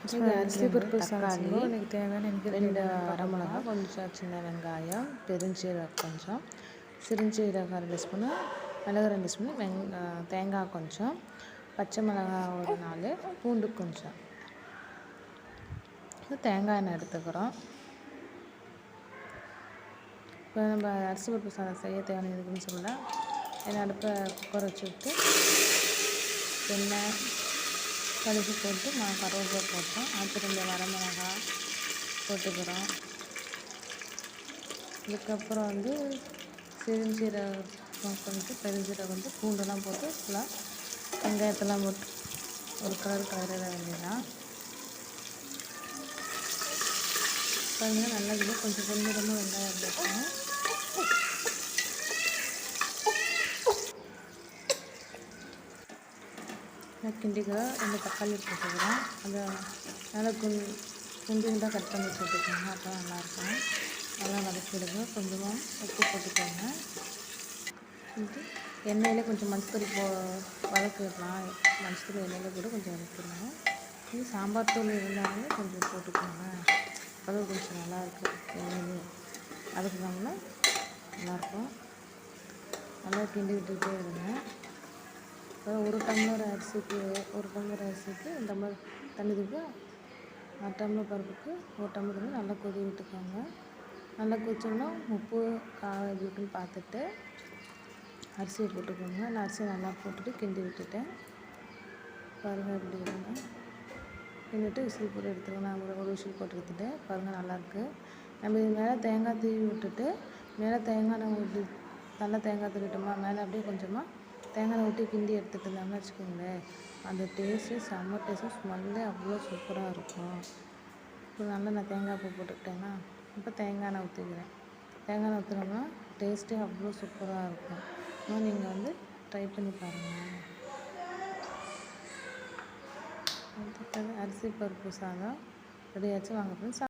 இன்றைக்கி அரிசி பருப்பு தக்காளி, சாதம் எனக்கு தேவையான 2 வரமிளகா, கொஞ்சம் சின்ன வெங்காயம், பெருஞ்சீரகம் கொஞ்சம், சிறுஞ்சீரகம் 2 ஸ்பூனு, மிளகு 2 ஸ்பூனு, தேங்காய் கொஞ்சம், பச்சை மிளகாய் ஒரு 4, பூண்டு கொஞ்சம். தேங்காய் எண்ணெய் எடுத்துக்கிறோம். இப்போ நம்ம அரிசி பருப்பு சாதம் செய்ய தேவையான இருக்குன்னு சொல்லலாம். எண்ணெய் அடுப்பை குக்கர் வச்சு விட்டு எண்ணெய் கடுகு போட்டு கருவேப்பிலை போட்டோம். அடுத்து 2 வரமிளகாய் போட்டுக்கிறோம். இதுக்கப்புறம் சிறுஞ்சீரகம் கொஞ்சம், பெருஞ்சீரகம் கொஞ்சம், பூண்டெல்லாம் போட்டு ஃபுல்லாக வெங்காயத்தெல்லாம் போட்டு ஒரு கலர வேண்டியதான். பாருங்கள், நல்லது கொஞ்சம் பொன்னிறமாக வெங்காயம் போட்டோம். கிண்டிக்க 2 தக்காளி போட்டுக்கிறோம். அதை நல்லா குண்டாக கட் பண்ணி போட்டுக்கோங்க. அப்போ நல்லாயிருக்கும். நல்லா வதக்கிடுங்க. கொஞ்சமாக உப்பு போட்டுக்கோங்க. எண்ணெயில் கொஞ்சம் மஞ்சள் வதக்கிடலாம். மஞ்சள் எண்ணெயில் கூட கொஞ்சம் வதக்கிடலாம். இது சாம்பார் தூள் இருந்தாலும் கொஞ்சம் போட்டுக்கோங்க. அப்போ கொஞ்சம் நல்லாயிருக்கும். எண்ணெயிலே வதக்கினோம்னா நல்லாயிருக்கும். நல்லா கிண்டி விட்டுகிட்டே இருங்க. ஒரு டம்ளர் அரிசிக்கு 1 டம்ளர் தண்ணி தூக்கி 1 டம்ளர் பருப்புக்கு 1 டம்ளர் தண்ணி நல்லா கொதி விட்டுக்கோங்க. நல்லா கொதிச்சோம்னா உப்பு காரம் எப்படி இருக்குன்னு பார்த்துட்டு அரிசியை போட்டுக்கோங்க. நான் அரிசியை நல்லா போட்டுட்டு கிண்டி விட்டுட்டேன். பாருங்கள் எப்படி இருக்குங்க. கிண்டிட்டு விசில் போட்டு எடுத்துருங்க. நான் ஒரு விசில் போட்டு எடுத்துட்டேன். பாருங்கள் நல்லாயிருக்கு. நம்ம இது மேலே தேங்காய் தூவி விட்டுட்டு மேலே தேங்காய் ஊற்றி நல்லா தேங்காய் தூவிட்டோமா மேலே அப்படியே கொஞ்சமாக தேங்காய் ஊற்றி கிண்டி எடுத்துகிட்டு இருந்தோம்னு வச்சுக்கோங்களேன், அந்த டேஸ்ட்டு செம்ம டேஸ்ட்டு, ஸ்மெல்லே அவ்வளோ சூப்பராக இருக்கும். இப்போ நல்லா நான் தேங்காய் பூ போட்டுக்கிட்டேன்னா இப்போ தேங்காய் எண்ணெய் ஊற்றிக்கிறேன். தேங்காய் எண்ணெய் ஊற்றினோம்னா டேஸ்ட்டே அவ்வளோ சூப்பராக இருக்கும். இன்னும் நீங்கள் ட்ரை பண்ணி பாருங்கள். அரிசி பருப்பு சாதம் ரெடியாச்சு. வாங்க ஃப்ரெண்ட்ஸ்.